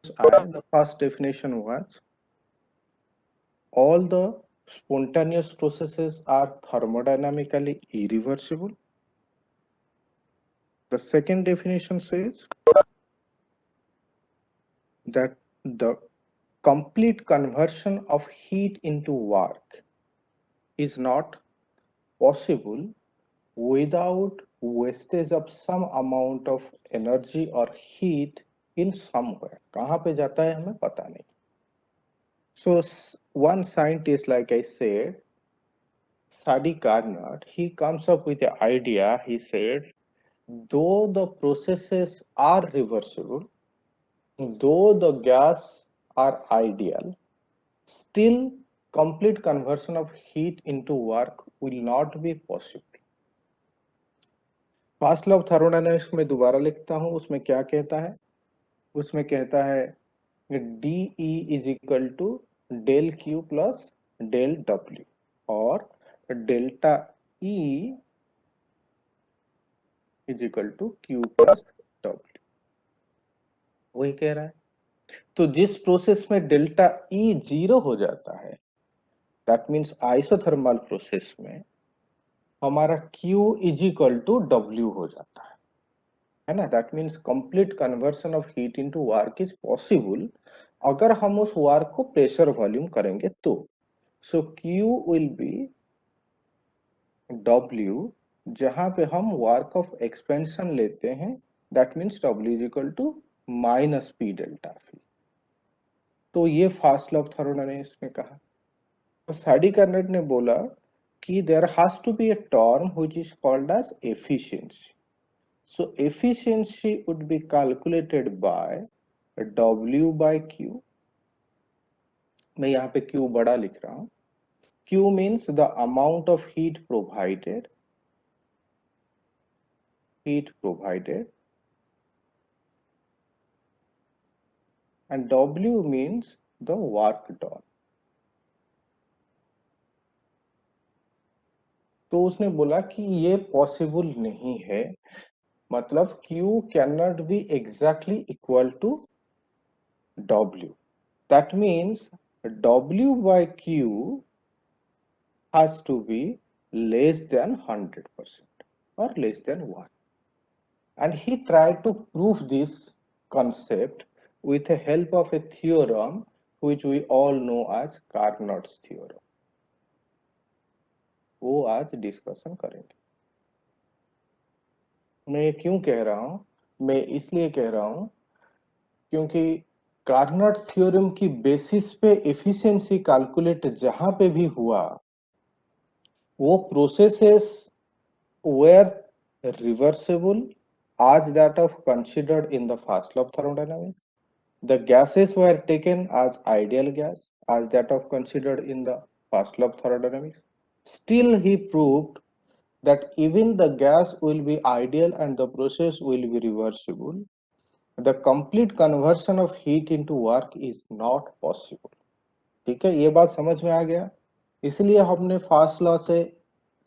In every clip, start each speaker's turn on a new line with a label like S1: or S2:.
S1: The first definition was all the spontaneous processes are thermodynamically irreversible. The second definition says that the complete conversion of heat into work is not possible without wastage of some amount of energy or heat in somewhere. कहाँ पे जाता है हमें पता नहीं. So one scientist, like I said, Sadi Carnot, he comes up with the idea. He said, though the processes are reversible, though the gas are ideal, still complete conversion of heat into work will not be possible. First law of thermodynamics में दोबारा लिखता हूं, उसमें क्या कहता है? उसमें कहता है D E is equal to del Q plus del W और delta E is equal to Q plus W. वही कह रहा है. तो जिस प्रोसेस में डेल्टा ई जीरो हो जाता है, दैट मीन्स आइसोथर्मल प्रोसेस में हमारा Q is equal to W हो जाता है ना. That means complete conversion of heat into work is possible अगर हम उस वर्क को प्रेशर वॉल्यूम करेंगे तो. So Q will be W, जहां पे हम वर्क ऑफ एक्सपेंशन लेते हैं, that means W is equal to minus P delta V. तो ये फर्स्ट लॉ ऑफ थर्मोडायनामिक्स में कहा. तो साडी कार्नेट ने बोला कि there has to be a term which is called as efficiency. So efficiency would be calculated by W by Q. मैं यहाँ पे Q बड़ा लिख रहा हूँ. Q means the amount of heat provided, and W means the work done. तो उसने बोला कि ये पॉसिबल नहीं है, मतलब Q cannot be exactly equal to W. That means W by Q has to be less than 100% or less than 1. And he tried to prove this concept with the help of a theorem which we all know as Carnot's theorem. वो आज discussion करेंगे. मैं ये क्यों कह रहा हूं? मैं इसलिए कह रहा हूं क्योंकि कार्नट थ्योरम की बेसिस पे एफिशिएंसी कैलकुलेट जहां पे भी हुआ, वो processes were reversible as that of considered in the first law of thermodynamics. The gases were taken as ideal gas as that of considered in the first law of thermodynamics. Still he proved that even the gas will be ideal and the process will be reversible. The complete conversion of heat into work is not possible. ठीक है, ये बात समझ में आ गया. इसलिए हमने first law से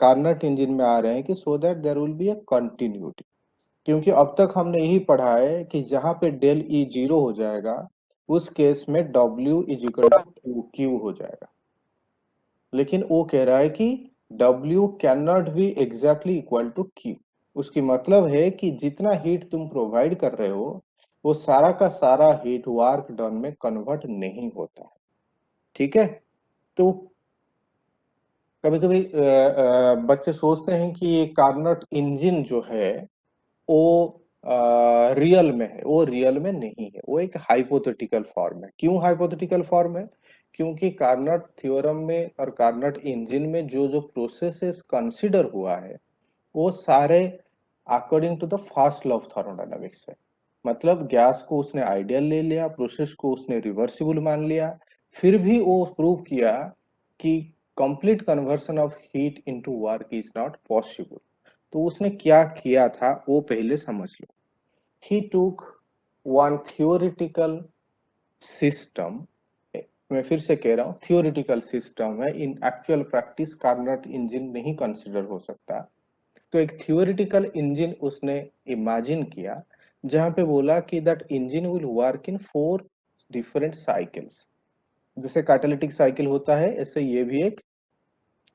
S1: कार्नट इंजन में आ रहे हैं कि so that there will be a continuity. क्योंकि अब तक हमने यही पढ़ा है कि जहां पे डेल ई जीरो हो जाएगा, उस केस में W is equal to Q हो जाएगा. लेकिन वो कह रहा है कि W can not be exactly equal to Q. उसकी मतलब है कि जितना हीट तुम प्रोवाइड कर रहे हो, वो सारा का सारा हीट वर्क डन में कन्वर्ट नहीं होता है. ठीक है. तो कभी कभी बच्चे सोचते हैं कि ये कार्नट इंजन जो है वो रियल में है. वो रियल में नहीं है, वो एक हाइपोथेटिकल फॉर्म है. क्यों हाइपोथेटिकल फॉर्म है? क्योंकि कार्नट थ्योरम में और कार्नट इंजन में जो जो प्रोसेसेस कंसीडर हुआ है, वो सारे according to the first law of thermodynamics है. मतलब गैस को उसने आइडियल ले लिया, प्रोसेस को उसने रिवर्सिबल मान लिया, फिर भी वो प्रूव किया कि complete conversion of heat into work is not possible. तो उसने क्या किया था वो पहले समझ लो. ही टूक वन थियोरिटिकल सिस्टम. मैं फिर से कह रहा हूँ, थियोरिटिकल सिस्टम है, इन एक्चुअल प्रैक्टिस कार्नट इंजन नहीं कंसिडर हो सकता. तो एक थियोरिटिकल इंजन उसने इमेजिन किया, जहां पे बोला कि that engine will work in 4 different cycles. जैसे कैटालिटिक साइकिल होता है, ऐसे ये भी एक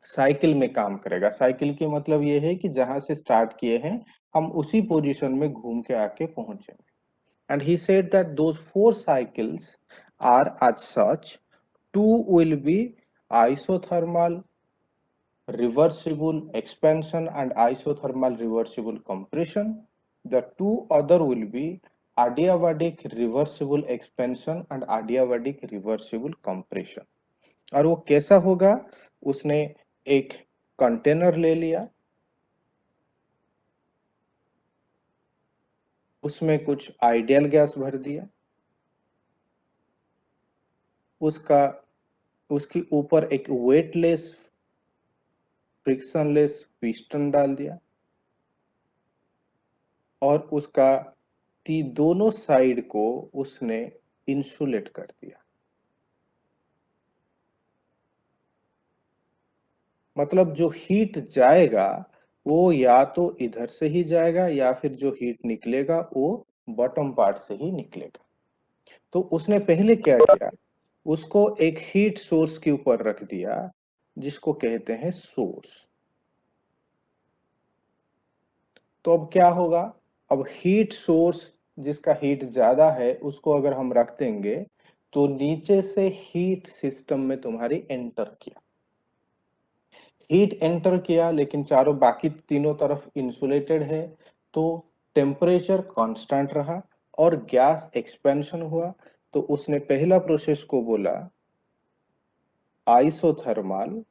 S1: साइकिल में काम करेगा। साइकिल के मतलब ये है कि जहां से स्टार्ट किए हैं हम उसी पोजीशन में घूम के आके पहुंचेंगे। And he said that those four cycles are as such. Two will be isothermal reversible expansion and isothermal reversible compression. The two other will be adiabatic reversible expansion and adiabatic reversible compression. और वो कैसा होगा? उसने एक container ले लिया, उसमें कुछ आइडियल गैस भर दिया, उसका उसके ऊपर एक वेटलेस फ्रिक्शनलेस पिस्टन डाल दिया और उसका दोनों साइड को उसने इंसुलेट कर दिया। मतलब जो हीट जाएगा वो या तो इधर से ही जाएगा या फिर जो हीट निकलेगा वो बॉटम पार्ट से ही निकलेगा। तो उसने पहले क्या किया, उसको एक हीट सोर्स के ऊपर रख दिया जिसको कहते हैं सोर्स। तो अब क्या होगा, अब हीट सोर्स जिसका हीट ज्यादा है उसको अगर हम रख देंगे तो नीचे से हीट सिस्टम में तुम्हारी एंटर किया, हीट एंटर किया, लेकिन चारों बाकी तीनों तरफ इंसुलेटेड है, तो टेम्परेचर कांस्टेंट रहा और गैस एक्सपेंशन हुआ। तो उसने पहला प्रोसेस को बोला आइसोथर्मल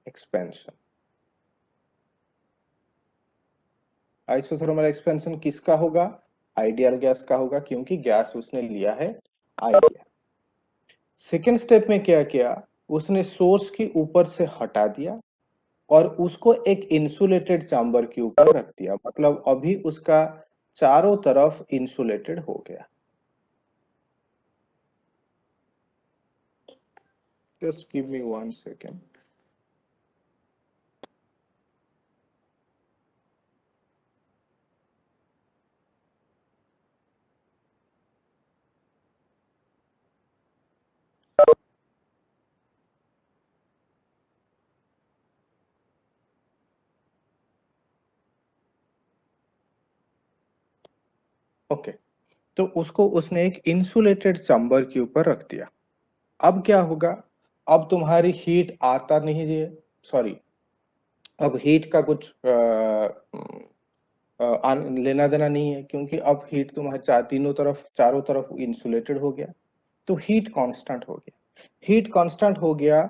S1: एक्सपेंशन। आइसोथर्मल एक्सपेंशन किसका होगा? आइडियल गैस का होगा, क्योंकि गैस उसने लिया है आइडियल। सेकेंड स्टेप में क्या किया, उसने सोर्स की ऊपर से हटा दिया और उसको एक इंसुलेटेड चैम्बर के ऊपर रख दिया। मतलब अभी उसका चारों तरफ इंसुलेटेड हो गया। Just give me 1 second. Okay, तो उसको उसने एक इंसुलेटेड चैम्बर के ऊपर रख दिया। अब क्या होगा, अब तुम्हारी हीट आता नहीं है, सॉरी, अब हीट का कुछ लेना देना नहीं है, क्योंकि अब हीट तुम्हारे चारों तरफ इंसुलेटेड हो गया। तो हीट कांस्टेंट हो गया, हीट कांस्टेंट हो गया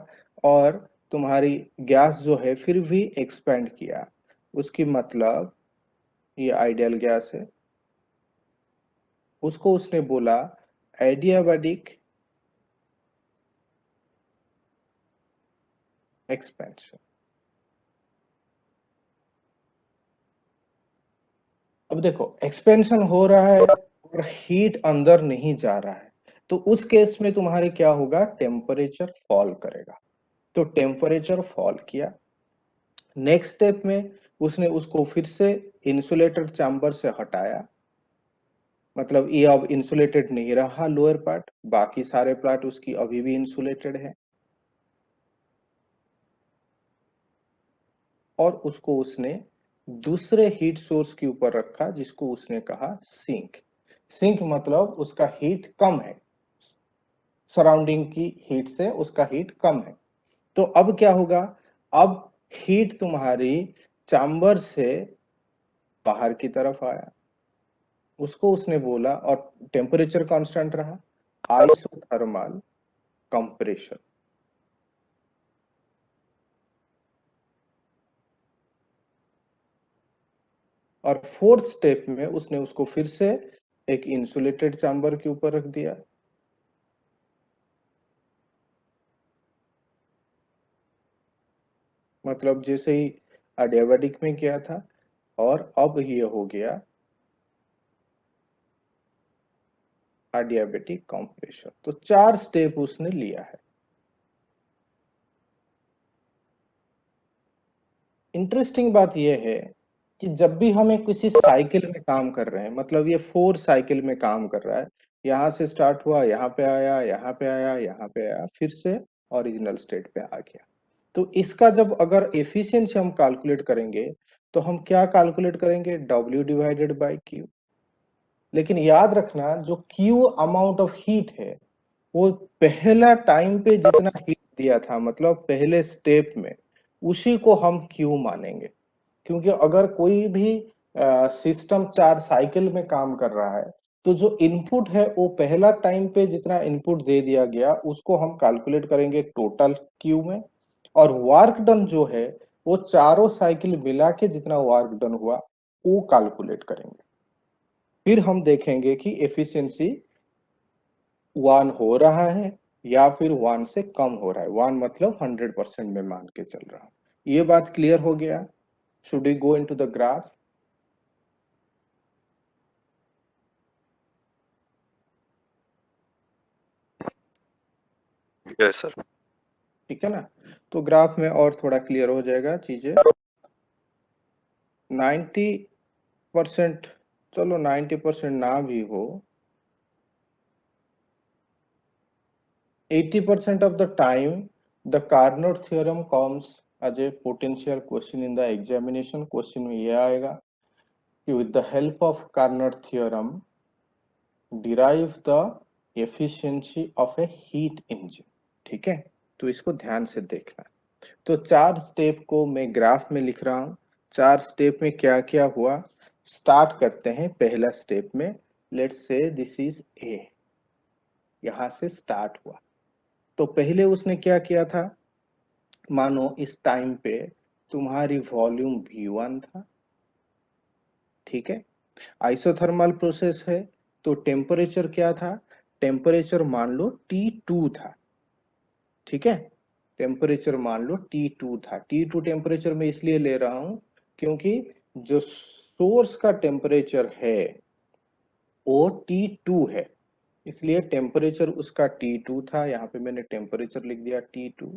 S1: और तुम्हारी गैस जो है फिर भी एक्सपेंड किया। उसकी मतलब ये आइडियल गैस है, उसको उसने बोला एडियाबैटिक एक्सपेंशन। अब देखो एक्सपेंशन हो रहा है और हीट अंदर नहीं जा रहा है, तो उस केस में तुम्हारे क्या होगा, टेम्परेचर फॉल करेगा। तो टेम्परेचर फॉल किया। नेक्स्ट स्टेप में उसने उसको फिर से इंसुलेटेड चैम्बर से हटाया। मतलब ये अब इंसुलेटेड नहीं रहा लोअर पार्ट, बाकी सारे पार्ट उसकी अभी भी इंसुलेटेड है। और उसको उसने दूसरे हीट सोर्स के ऊपर रखा जिसको उसने कहा सिंक। सिंक मतलब उसका हीट कम है, सराउंडिंग की हीट से उसका हीट कम है। तो अब क्या होगा, अब हीट तुम्हारी चैम्बर से बाहर की तरफ आया, उसको उसने बोला, और टेम्परेचर कांस्टेंट रहा, आइसोथर्मल कंप्रेशन। और फोर्थ स्टेप में उसने उसको फिर से एक इंसुलेटेड चैम्बर के ऊपर रख दिया। मतलब जैसे ही अडियाबैटिक में किया था, और अब ये हो गया अडियाबैटिक कंप्रेशन। तो 4 स्टेप उसने लिया है। इंटरेस्टिंग बात यह है कि जब भी हम एक किसी साइकिल में काम कर रहे हैं, मतलब ये 4 साइकिल में काम कर रहा है, यहाँ से स्टार्ट हुआ, यहाँ पे आया, यहाँ पे आया, यहाँ पे आया, फिर से ओरिजिनल स्टेट पे आ गया। तो इसका जब अगर एफिशिएंसी हम कैलकुलेट करेंगे, तो हम क्या कैलकुलेट करेंगे? W divided by Q। लेकिन याद रखना, जो Q अमाउंट ऑफ हीट है, वो पहला टाइम पे जितना हीट दिया था, मतलब पहले स्टेप में, उसी को हम Q मानेंगे। क्योंकि अगर कोई भी सिस्टम 4 साइकिल में काम कर रहा है, तो जो इनपुट है वो पहला टाइम पे जितना इनपुट दे दिया गया, उसको हम कैलकुलेट करेंगे टोटल क्यू में। और वर्क डन जो है, वो चारों साइकिल मिला के जितना वर्क डन हुआ, वो कैलकुलेट करेंगे। फिर हम देखेंगे कि एफिशिएंसी 1 हो रहा है या फिर 1 से कम हो रहा है। 1 मतलब 100% में मान के चल रहा हूं। ये बात क्लियर हो गया? Should we go into the graph?
S2: Yes sir.
S1: ठीक है ना? तो ग्राफ में और थोड़ा क्लियर हो जाएगा चीजें। 90%, चलो 90% ना भी हो, 80% of the time the Carnot theorem comes as a potential question in the examination। Question में ये आएगा कि with the help of Carnot theorem derive the efficiency of a heat engine। ठीक है, तो इसको ध्यान से देखना। तो 4 स्टेप को मैं ग्राफ में लिख रहा हूं। 4 स्टेप में क्या क्या हुआ, स्टार्ट करते हैं पहला स्टेप में। Let's say this is a, यहां से स्टार्ट हुआ। तो पहले उसने क्या किया था, मानो इस टाइम पे तुम्हारी वॉल्यूम V1 था। ठीक है, आइसोथर्मल प्रोसेस है, तो टेम्परेचर क्या था? टेम्परेचर मान लो T2 था। ठीक है, टेम्परेचर मान लो T2 था। T2 टेम्परेचर में इसलिए ले रहा हूं क्योंकि जो सोर्स का टेम्परेचर है वो T2 है, इसलिए टेम्परेचर उसका T2 था। यहाँ पे मैंने टेम्परेचर लिख दिया T2।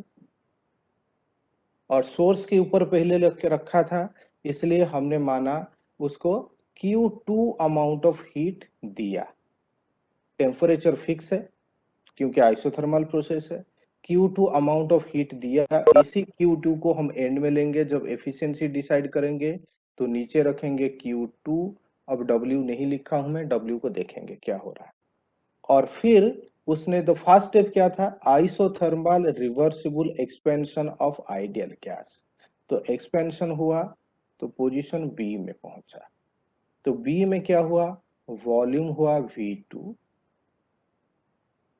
S1: और सोर्स के ऊपर पहले रख के रखा था, इसलिए हमने माना उसको Q2 अमाउंट ऑफ हीट दिया। टेम्परेचर फिक्स है क्योंकि आइसोथर्मल प्रोसेस है। Q2 अमाउंट ऑफ हीट दिया, इसी Q2 को हम एंड में लेंगे जब एफिशिएंसी डिसाइड करेंगे। तो नीचे रखेंगे Q2। अब W नहीं लिखा हूं मैं, W को देखेंगे क्या हो रहा है। और फिर उसने तो फर्स्ट स्टेप क्या था, isothermal reversible expansion of ideal gas. तो एक्सपेंशन हुआ, तो पोजीशन बी में पहुंचा। तो बी में क्या हुआ, वॉल्यूम हुआ V2।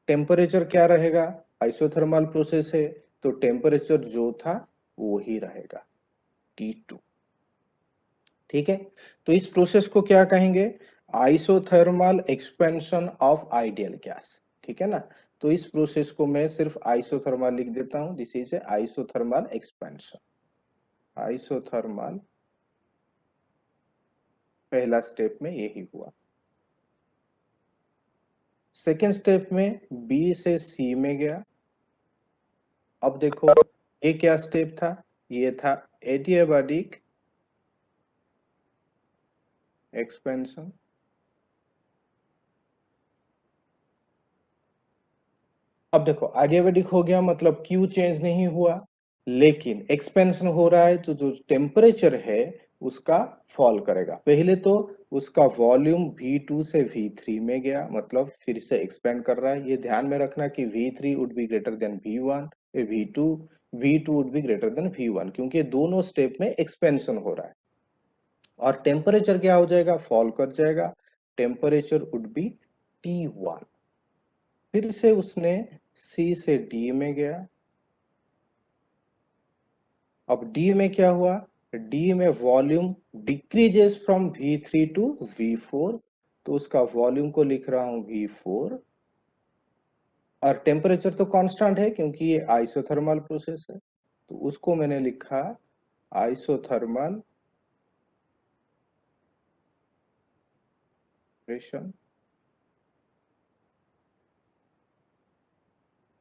S1: टेम्परेचर क्या रहेगा, आइसोथर्मल प्रोसेस है, तो टेम्परेचर जो था वो ही रहेगा T2। ठीक है, तो इस प्रोसेस को क्या कहेंगे, isothermal expansion of ideal gas. ठीक है ना? तो इस प्रोसेस को मैं सिर्फ आइसोथर्मल लिख देता हूं, this is isothermal expansion. Isothermal पहला स्टेप में यही हुआ। सेकेंड स्टेप में बी से सी में गया। अब देखो, ये क्या स्टेप था, ये था एडियाबैटिक एक्सपेंशन। अब देखो, एडियाबैटिक हो गया मतलब क्यू चेंज नहीं हुआ, लेकिन एक्सपेंशन हो रहा है, तो जो टेम्परेचर है उसका फॉल करेगा। पहले तो उसका वॉल्यूम V2 से V3 में गया, मतलब फिर से एक्सपेंड कर रहा है। ये ध्यान में रखना कि V3 would be greater than V1, V2, V2 would be greater than V1, क्योंकि दोनों स्टेप में एक्सपेंशन हो रहा है। और टेम्परेचर क्या हो जाएगा, फॉल कर जाएगा। Temperature would be T1। फिर से उसने सी से डी में गया। अब डी में क्या हुआ, डी में volume decreases from V3 to V4, तो उसका वॉल्यूम को लिख रहा हूं V4। और टेम्परेचर तो कांस्टेंट है क्योंकि ये आइसोथर्मल प्रोसेस है, तो उसको मैंने लिखा आइसोथर्मल प्रेशर।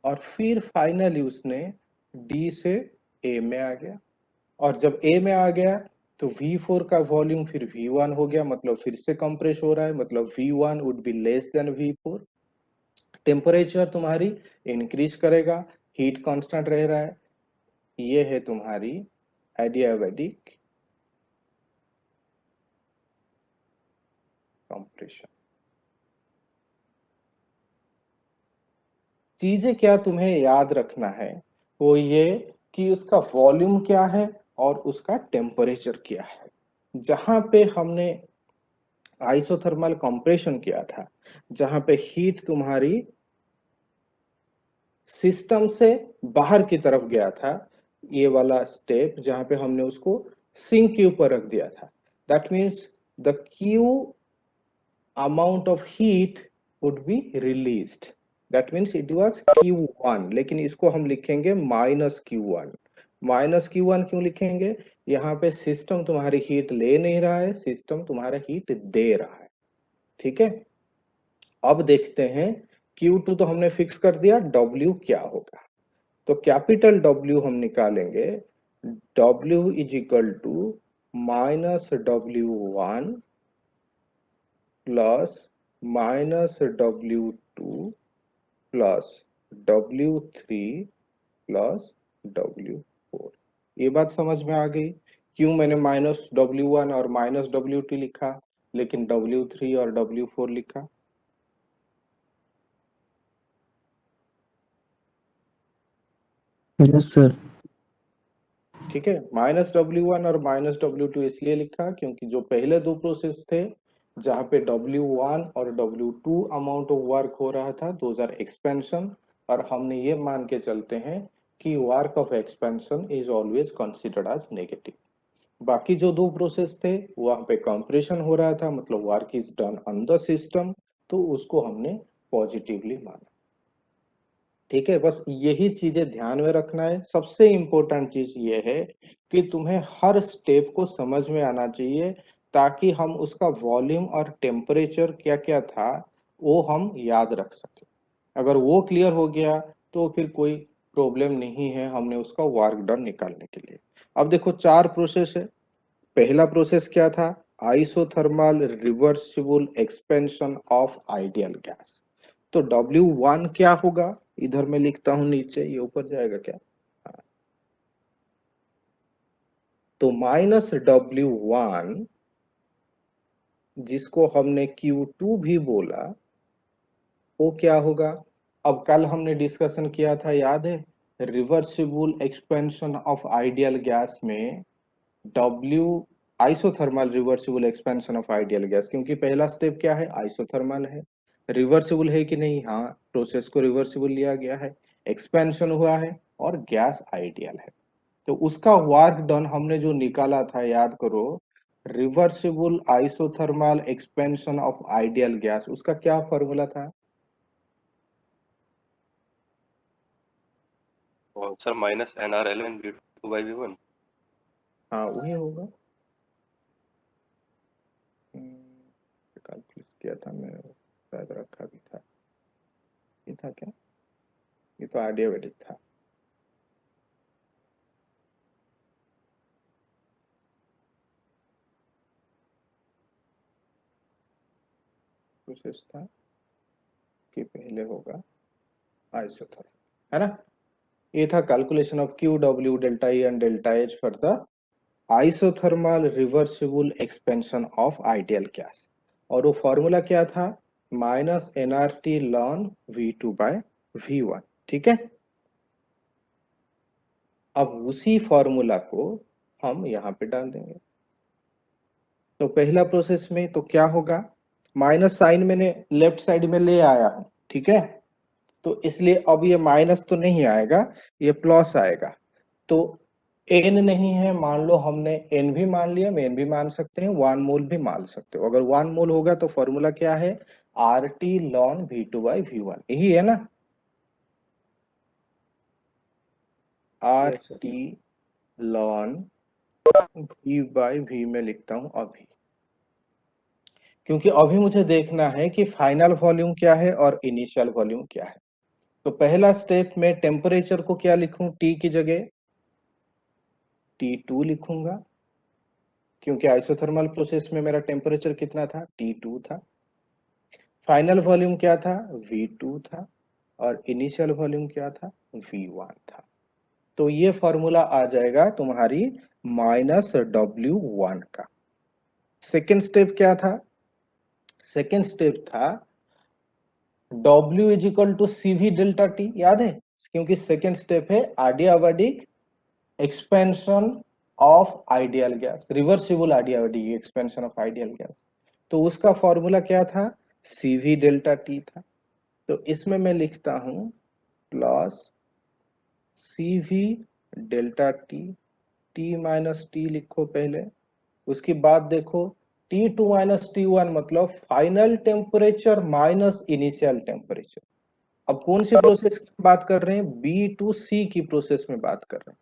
S1: और फिर फाइनली उसने डी से ए में आ गया। और जब ए में आ गया, तो V4 का वॉल्यूम फिर V1 हो गया, मतलब फिर से कंप्रेस हो रहा है, मतलब V1 would be less than V4। Temperature तुम्हारी इंक्रीज करेगा, हीट कांस्टेंट रह रहा है। ये है तुम्हारी एडियाबैटिक कंप्रेशन। चीजें क्या तुम्हें याद रखना है, वो ये कि उसका वॉल्यूम क्या है और उसका टेम्परेचर क्या है। जहां पे हमने आइसोथर्मल कंप्रेशन किया था, जहां पे हीट तुम्हारी सिस्टम से बाहर की तरफ गया था, ये वाला स्टेप जहां पे हमने उसको सिंक क्यू पर रख दिया था, that means the Q amount of heat would be released, that means it was Q1, लेकिन इसको हम लिखेंगे माइनस Q1। माइनस Q1 क्यों लिखेंगे, यहाँ पे सिस्टम तुम्हारी हीट ले नहीं रहा है, सिस्टम तुम्हारा हीट दे रहा है। ठीक है, अब देखते हैं Q2 तो हमने फिक्स कर दिया, W क्या होगा। तो कैपिटल W हम निकालेंगे, W is equal to minus W1 plus minus W2 plus W3 plus W4। ये बात समझ में आ गई क्यों मैंने माइनस W1 और माइनस W2 लिखा लेकिन W3 और W4 लिखा।
S2: Yes sir.
S1: ठीक है, माइनस W1 और माइनस W2 इसलिए लिखा क्योंकि जो पहले दो प्रोसेस थे जहां पे W1 और W2 अमाउंट ऑफ वर्क हो रहा था, दोज आर एक्सपेंशन, और हमने ये मान के चलते हैं कि work of expansion is always considered as negative. बाकी जो दो प्रोसेस थे वहां पे कंप्रेशन हो रहा था, मतलब work is done on the system, तो उसको हमने पॉजिटिवली माना। ठीक है, बस यही चीजें ध्यान में रखना है। सबसे इंपॉर्टेंट चीज ये है कि तुम्हें हर स्टेप को समझ में आना चाहिए ताकि हम उसका वॉल्यूम और टेम्परेचर क्या क्या था वो हम याद रख सके। अगर वो क्लियर हो गया तो फिर कोई प्रॉब्लम नहीं है हमने उसका वर्क डन निकालने के लिए। अब देखो चार प्रोसेस है। पहला प्रोसेस क्या था, isothermal reversible expansion of ideal gas. तो W1 क्या होगा, इधर मैं लिखता हूं नीचे, ये ऊपर जाएगा क्या, हाँ। तो माइनस W1 जिसको हमने Q2 भी बोला, वो क्या होगा। अब कल हमने डिस्कशन किया था याद है, reversible expansion of ideal gas में W isothermal reversible expansion of ideal gas, क्योंकि पहला स्टेप क्या है, आइसोथर्मल है। रिवर्सिबल है कि नहीं, हाँ, प्रोसेस को रिवर्सिबल लिया गया है, एक्सपेंशन हुआ है और गैस आइडियल है। तो उसका वर्क डन हमने जो निकाला था याद करो, reversible isothermal expansion of ideal gas, उसका क्या फॉर्मूला था।
S3: Sir minus NRln V2 by V1।
S1: हाँ वही होगा। कैलकुलेट किया था मैं, शायद रखा भी था, ये था क्या, ये तो आइडियाबैटिक था। प्रोसेस था कि पहले होगा आइसोथर्मल, है ना। ये था calculation of Q W delta E and delta H for the isothermal reversible expansion of ideal gas. और वो फॉर्मूला क्या था, minus nRT ln V2 by V1। ठीक है, अब उसी फॉर्मूला को हम यहाँ पे डाल देंगे। तो पहला प्रोसेस में तो क्या होगा, माइनस साइन मैंने लेफ्ट साइड में ले आया हूं, ठीक है, तो इसलिए अब ये माइनस तो नहीं आएगा, ये प्लस आएगा। तो एन नहीं है, मान लो हमने एन भी मान लिया, हम एन भी मान सकते हैं, 1 मोल भी मान सकते हो। अगर 1 मोल होगा तो फॉर्मूला क्या है, RT ln V2 by V1, यही है ना, RT ln V by V में लिखता हूं अभी, क्योंकि अभी मुझे देखना है कि फाइनल वॉल्यूम क्या है और इनिशियल वॉल्यूम क्या है। तो पहला स्टेप में टेम्परेचर को क्या लिखूं, T की जगह T2 लिखूंगा, क्योंकि आइसोथर्मल प्रोसेस में मेरा टेम्परेचर कितना था, T2 था। फाइनल वॉल्यूम क्या था, V2 था, और इनिशियल वॉल्यूम क्या था, V1 था। तो ये फॉर्मूला आ जाएगा तुम्हारी -W1 का। सेकेंड स्टेप क्या था, सेकेंड स्टेप था W is equal to CV delta T, याद है, क्योंकि सेकेंड स्टेप है adiabatic expansion of ideal gas, reversible adiabatic expansion of ideal gas. तो उसका फॉर्मूला क्या था, CV डेल्टा T था। तो इसमें मैं लिखता हूं plus CV delta T, T minus T लिखो पहले, उसके बाद देखो T2 माइनस T1 मतलब final temperature minus initial temperature. अब कौन सी प्रोसेस की बात कर रहे हैं, बी टू सी की प्रोसेस में बात कर रहे हैं।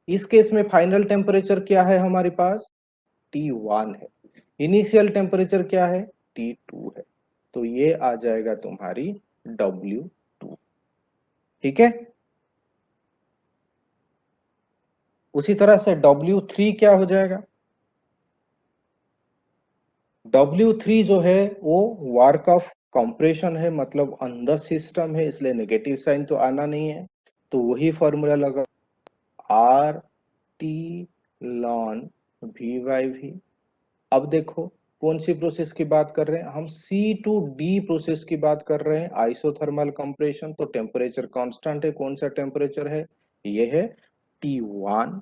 S1: इस केस में फाइनल टेम्परेचर क्या है हमारे पास, T1 है, इनिशियल टेम्परेचर क्या है, T2 है। तो ये आ जाएगा तुम्हारी W2, ठीक है। उसी तरह से W3 क्या हो जाएगा, W3 जो है वो वर्क ऑफ कंप्रेशन है, मतलब अंदर सिस्टम है, इसलिए नेगेटिव साइन तो आना नहीं है। तो वही फॉर्मूला लगा R T ln V by V. अब देखो कौन सी प्रोसेस की बात कर रहे हैं हम, C to D प्रोसेस की बात कर रहे हैं, आइसोथर्मल कंप्रेशन। तो टेम्परेचर कांस्टेंट है, कौन सा टेम्परेचर है, ये है T1।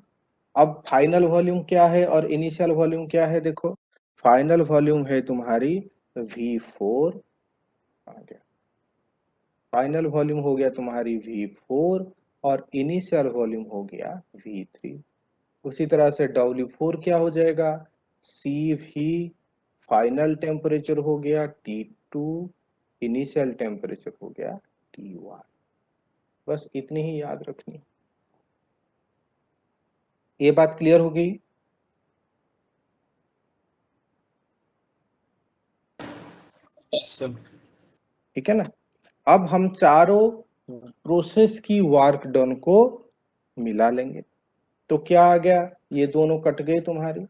S1: अब फाइनल वॉल्यूम क्या है और इनिशियल वॉल्यूम क्या है, देखो फाइनल वॉल्यूम है तुम्हारी V4, आ गया, फाइनल वॉल्यूम हो गया तुम्हारी V4 और इनिशियल वॉल्यूम हो गया V3। उसी तरह से W4 क्या हो जाएगा, CV फाइनल टेम्परेचर हो गया T2, इनिशियल टेम्परेचर हो गया T1। बस इतनी ही याद रखनी, ये बात क्लियर हो गई। ठीक है ना। अब हम चारों प्रोसेस की वर्क डन को मिला लेंगे। तो क्या आ गया, ये दोनों कट गए तुम्हारी,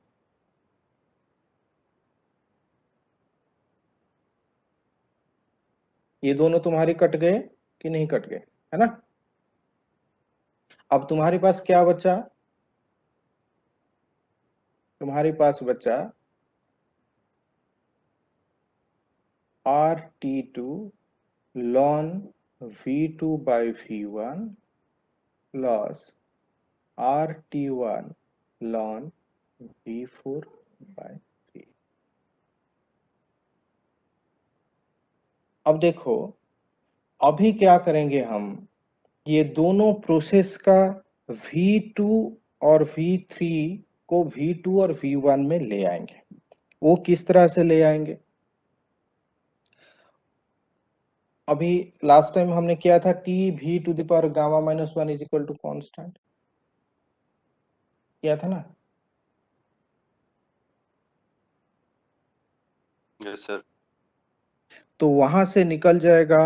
S1: ये दोनों तुम्हारी कट गए कि नहीं कट गए, है ना। अब तुम्हारे पास क्या बचा, तुम्हारे पास बचा RT2 ln V2 by V1 plus RT1 ln V4 by V। अब देखो अभी क्या करेंगे हम, ये दोनों प्रोसेस का V2 और V3 को V2 और V1 में ले आएंगे। वो किस तरह से ले आएंगे, अभी लास्ट टाइम हमने किया था T V⁻γ-1 is equal to constant, किया था ना।
S3: Yes sir.
S1: तो वहां से निकल जाएगा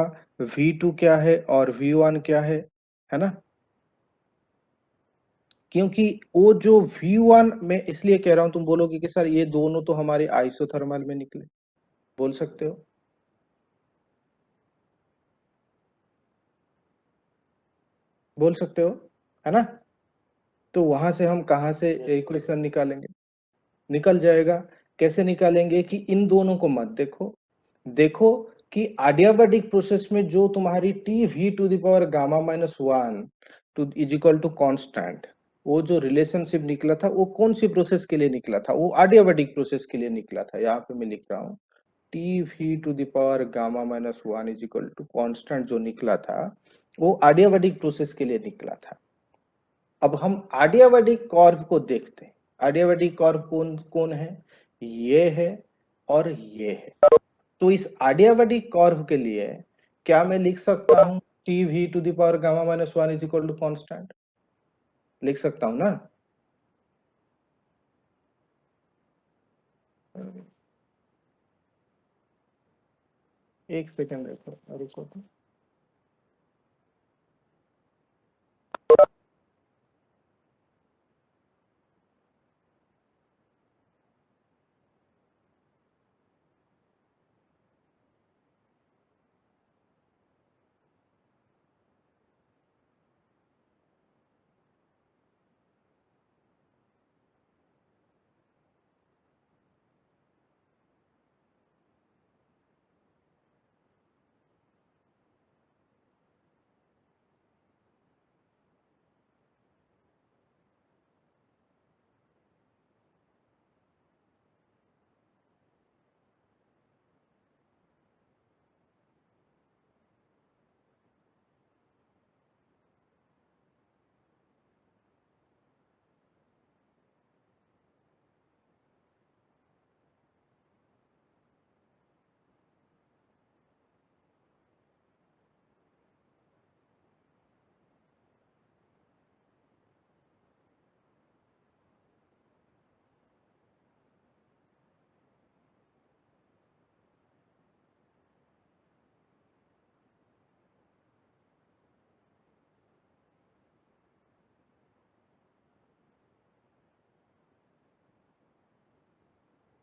S1: V2 क्या है और V1 क्या है ना। क्योंकि वो जो V1 में इसलिए कह रहा हूं, तुम बोलोगे कि सर ये दोनों तो हमारे आइसोथर्मल में निकले, बोल सकते हो, बोल सकते हो, है ना। तो वहां से हम कहां से इक्वेशन निकालेंगे, निकल जाएगा। कैसे निकालेंगे कि इन दोनों को मत देखो, देखो कि एडियाबैटिक प्रोसेस में जो तुम्हारी T V⁻γ-1 two is equal to constant, वो जो रिलेशनशिप निकला था वो कौन सी प्रोसेस के लिए निकला था, वो एडियाबैटिक प्रोसेस के लिए निकला था। यहाँ पे मैं लिख रहा हूँ T V⁻γ-1 is equal to constant जो निकला था वो एडियाबैटिक प्रोसेस के लिए निकला था। अब हम एडियाबैटिक कर्व को देखते हैं, एडियाबैटिक कर्व कौन कौन है, ये है और ये है। तो इस एडियाबैटिक कर्व के लिए क्या मैं लिख सकता हूं T V⁻γ-1 is equal to constant, लिख सकता हूं ना। एक सेकंड रुको तो।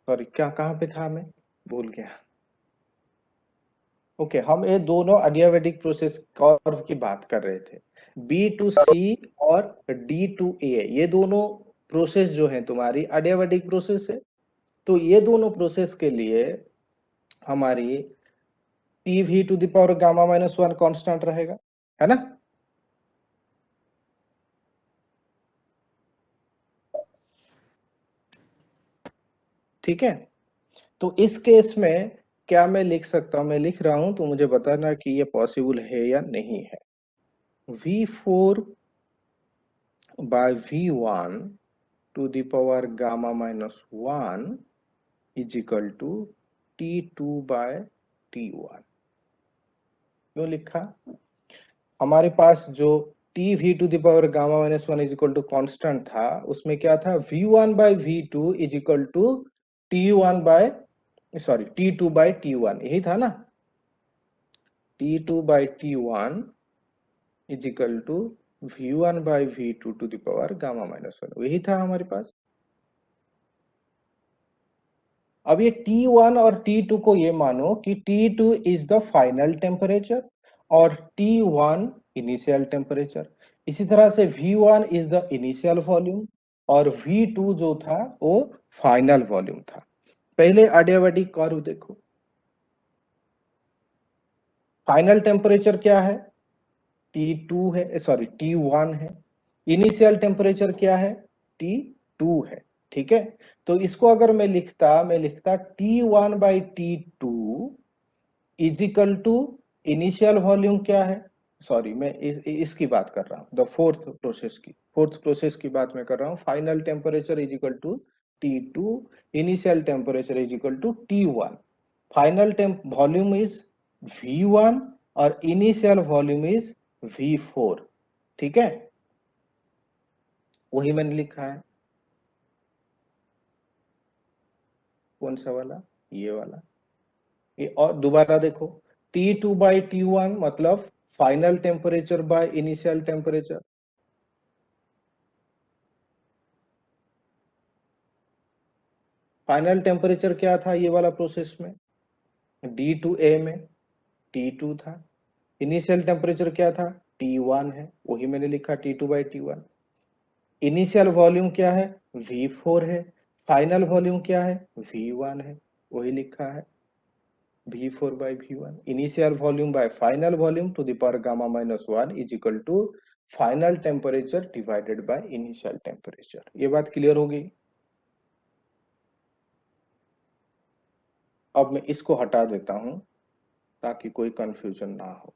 S1: सॉरी, क्या कहाँ पे था, मैं भूल गया। ओके, हम ये दोनों एडियाबेटिक प्रोसेस कर्व की बात कर रहे थे, बी टू सी और डी टू ए, ये दोनों प्रोसेस जो है तुम्हारी एडियाबेटिक प्रोसेस है। तो ये दोनों प्रोसेस के लिए हमारी T V to the power gamma minus one constant रहेगा, है ना। ठीक है, तो इस केस में क्या मैं लिख सकता हूं, मैं लिख रहा हूं तो मुझे बताना कि ये पॉसिबल है या नहीं है। V4 by V1 to the power gamma minus 1 is equal to T2 by T1। क्यों लिखा, हमारे पास जो T V to the power gamma minus one is equal to constant था, उसमें क्या था, V1 by V2 is equal to T1 by, sorry T2 by T1, यही था ना। T2 by T1 is equal to V1 by V2 to the power gamma minus one, यही था हमारे पास। अब ये T1 और T2 को ये मानो कि T2 is the final temperature और T1 इनिशियल टेम्परेचर। इसी तरह से V1 is the initial volume और V2 जो था वो फाइनल वॉल्यूम था। पहले एडियाबेटिक कर्व देखो, फाइनल टेम्परेचर क्या है, T2 है, सॉरी T1 है। इनिशियल टेम्परेचर क्या है, T2 है। ठीक है, तो इसको अगर मैं लिखता T1 by T2 is equal to initial volume क्या है, सॉरी मैं इसकी बात कर रहा हूं, द फोर्थ प्रोसेस की बात मैं कर रहा हूं। Final temperature is equal to T2, initial temperature is equal to T1। Final volume is V1 और इनिशियल वॉल्यूम इज V4। ठीक है, वही मैंने लिखा है। कौन सा वाला, ये वाला। ये और दोबारा देखो, T2 बाई T1 मतलब final temperature by initial temperature. Final temperature क्या था ये वाला प्रोसेस में, D2A में T2 था। इनिशियल टेम्परेचर क्या था, T1 है, वही मैंने लिखा T2 by T1। Initial volume क्या है, V4 है। फाइनल वॉल्यूम क्या है, V1 है, वही लिखा है V4 by V1। initial volume by final volume to the power gamma minus 1 is equal to final temperature divided by initial temperature। ये बात क्लियर हो गई। अब मैं इसको हटा देता हूं ताकि कोई कंफ्यूजन ना हो।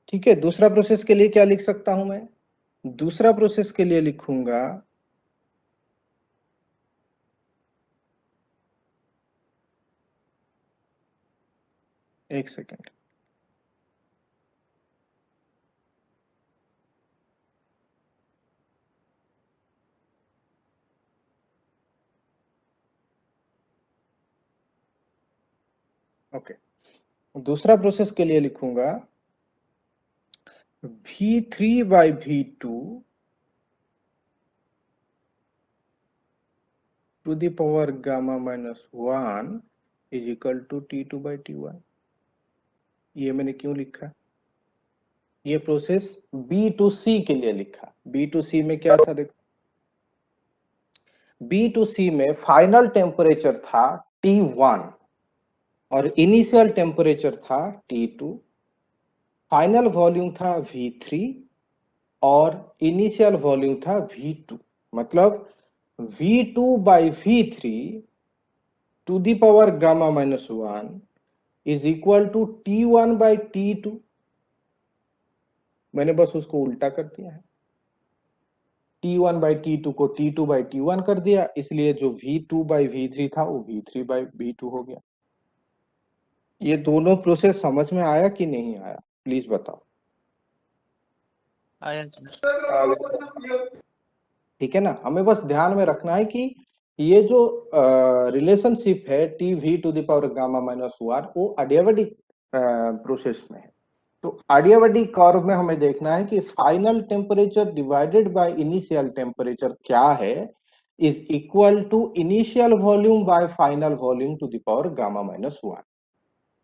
S1: ठीक है, दूसरा प्रोसेस के लिए क्या लिख सकता हूं मैं, दूसरा प्रोसेस के लिए लिखूंगा एक सेकेंड, ओके। दूसरा प्रोसेस के लिए लिखूंगा V3 by V2 to the power gamma minus 1 is equal to T2 by T1। ये मैंने क्यों लिखा, ये प्रोसेस बी टू सी के लिए लिखा। बी टू सी में क्या था, देखो बी टू सी में फाइनल टेम्परेचर था T1 और इनिशियल टेम्परेचर था T2। फाइनल वॉल्यूम था V3 और इनिशियल वॉल्यूम था V2। मतलब V2 by V3 to the power gamma minus 1 is equal to T1 by T2। मैंने बस उसको उल्टा कर दिया है, T1 बाई T2 को T2 बाई T1 कर दिया, इसलिए जो V2 बाई V3 था वो V3 बाई V2 हो गया। ये दोनों प्रोसेस समझ में आया कि नहीं आया, प्लीज बताओ।
S2: आया।
S1: ठीक है ना, हमें बस ध्यान में रखना है कि ये जो रिलेशनशिप है T V to the power gamma minus one वो एडियाबेटिक प्रोसेस में है। तो आडियाबैटिक कर्व में हमें देखना है कि final temperature divided by initial temperature क्या है, is equal to initial volume by final volume to the power gamma minus 1।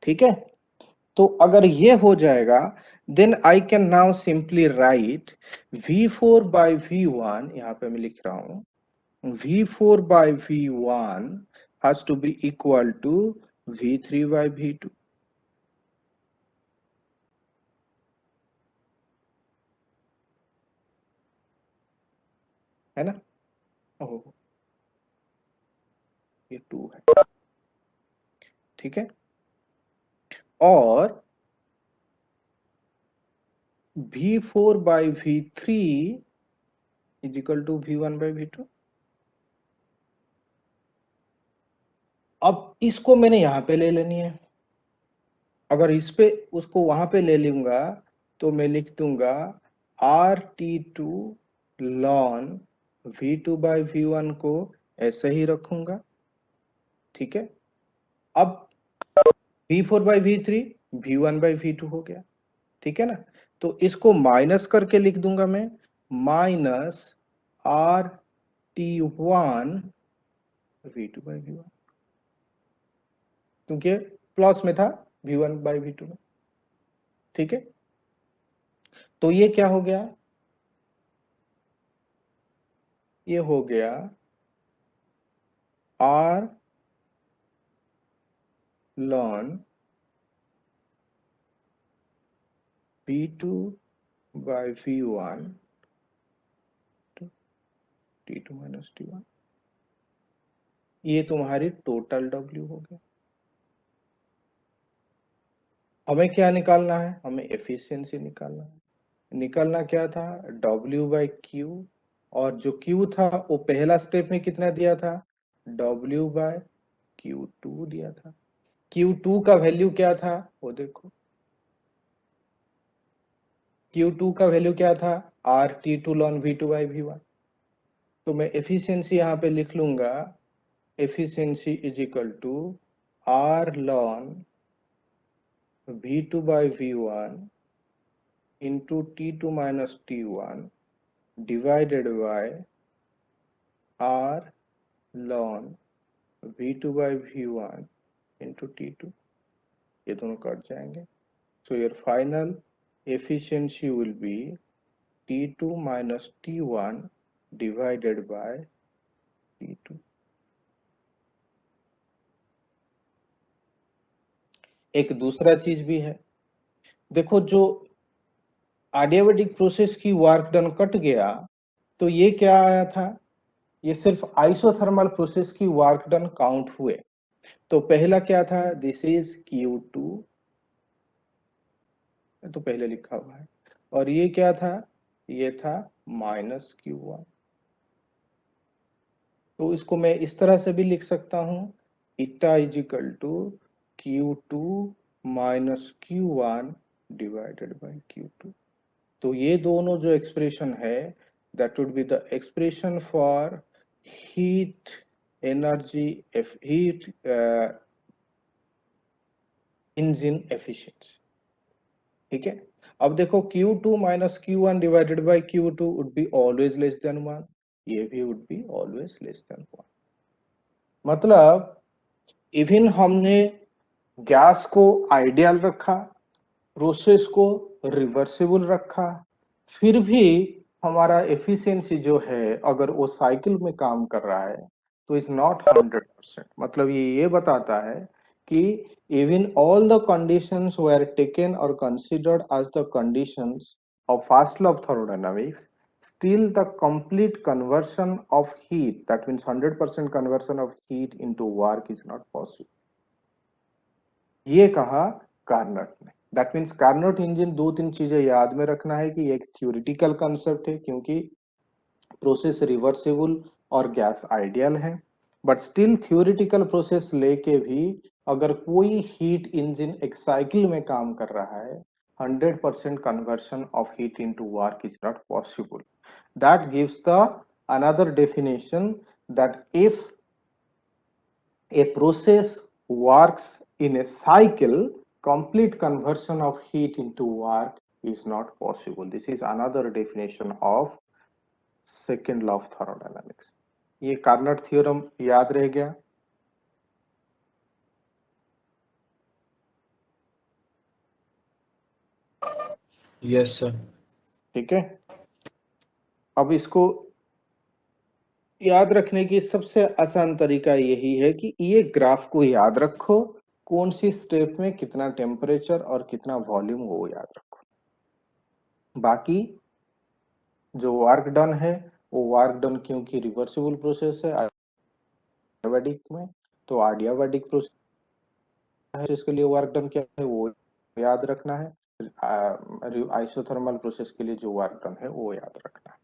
S1: ठीक है, तो अगर ये हो जाएगा, then I can now simply write V4 by V1, यहां पे मैं लिख रहा हूं V4 by V1 has to be equal to V3 by V2। है ना? ओह, ये 2 है। ठीक है, और V4 by V3 is equal to V1 by V2। अब इसको मैंने यहां पे ले लेनी है। अगर इस पे उसको वहां पे ले लूंगा तो मैं लिख दूंगा RT2 ln V2 by V1 को ऐसे ही रखूंगा। ठीक है, अब V4 by V3 V1 by V2 हो गया। ठीक है ना, तो इसको माइनस करके लिख दूंगा मैं minus RT1 V2 by V1, क्योंकि प्लस में था V1 बाय V2 में। ठीक है, तो ये क्या हो गया, ये हो गया R ln V2 by V1 T2 minus T1। ये तुम्हारी टोटल W हो गया। हमें क्या निकालना है, हमें एफिशिएंसी निकालना है। निकालना क्या था, W बाय Q, और जो Q था वो पहला स्टेप में कितना दिया था, W बाय Q2 दिया था। Q2 का वैल्यू क्या था, वो देखो Q2 का वैल्यू क्या था, RT2 ln V2 by V1। तो मैं एफिशिएंसी यहाँ पे लिख लूंगा, efficiency is equal to R ln V2 by V1 into T2 minus T1 divided by R ln V2 by V1 into T2, ये दोनों कट जाएंगे। So your final efficiency will be T2 minus T1 divided by T2। एक दूसरा चीज भी है, देखो जो एडियाबैटिक प्रोसेस की वर्क डन कट गया, तो ये क्या आया था, ये सिर्फ आइसोथर्मल प्रोसेस की वर्क डन काउंट हुए। तो पहला क्या था, दिस इज Q2, तो पहले लिखा हुआ है, और ये क्या था, ये था माइनस Q1। तो इसको मैं इस तरह से भी लिख सकता हूं, eta is equal to Q2 minus Q1 divided by Q2। तो ये दोनों जो एक्सप्रेशन है, that would be the expression for heat energy, heat engine efficiency. ठीक है, अब देखो Q2 minus Q1 divided by Q2 would be always less than 1, ये भी would be always less than 1। मतलब इवन हमने गैस को आइडियल रखा, प्रोसेस को रिवर्सिबल रखा, फिर भी हमारा एफिशिएंसी जो है, अगर वो साइकिल में काम कर रहा है तो इज नॉट 100%। मतलब ये बताता है कि even all the conditions were taken or considered as the conditions of first law of thermodynamics, still the complete conversion of heat, that means 100% conversion of heat into work is not possible। ये कहा Carnot ने। That means Carnot engine, दो तीन चीजें याद में रखना है कि एक थ्योरेटिकल कंसेप्ट है, क्योंकि प्रोसेस रिवर्सिबल और गैस आइडियल है, बट स्टिल थ्योरेटिकल प्रोसेस लेके भी अगर कोई हीट इंजन एक साइकिल में काम कर रहा है, 100% conversion of heat into work is not possible। That gives the another definition that if a process works in a cycle, complete conversion of heat into work is not possible. This is another definition of second law of thermodynamics. ये Carnot theorem याद रह गया?
S2: Yes sir.
S1: ठीक है, अब इसको याद रखने की सबसे आसान तरीका यही है कि ये ग्राफ को याद रखो, कौन सी स्टेप में कितना टेम्परेचर और कितना वॉल्यूम वो याद रखो। बाकी जो वर्क डन है वो वर्क डन क्योंकि रिवर्सिबल प्रोसेस है एडियाबैटिक में, तो एडियाबैटिक प्रोसेस के लिए वर्क डन क्या है वो याद रखना है, आइसोथर्मल प्रोसेस के लिए जो वर्क डन है वो याद रखना है।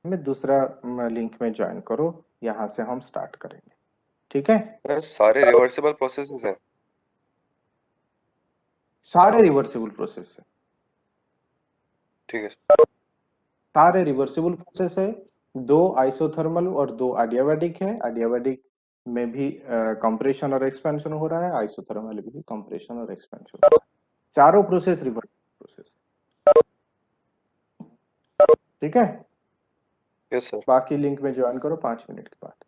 S1: में दूसरा लिंक में ज्वाइन करो, यहां से हम स्टार्ट करेंगे। ठीक है,
S3: सर सारे रिवर्सिबल प्रोसेसेस हैं?
S1: सारे रिवर्सिबल प्रोसेस है,
S3: ठीक है सर।
S1: सारे रिवर्सिबल प्रोसेस है। दो आइसोथर्मल और दो एडियाबैटिक है। एडियाबैटिक में भी कंप्रेशन और एक्सपेंशन हो रहा है, आइसोथर्मल में भी कंप्रेशन और एक्सपेंशन हो रहा है। चारों प्रोसेस रिवर्सिबल प्रोसेस। ठीक है,
S3: यस सर।
S1: बाकी लिंक में ज्वाइन करो 5 मिनट के बाद।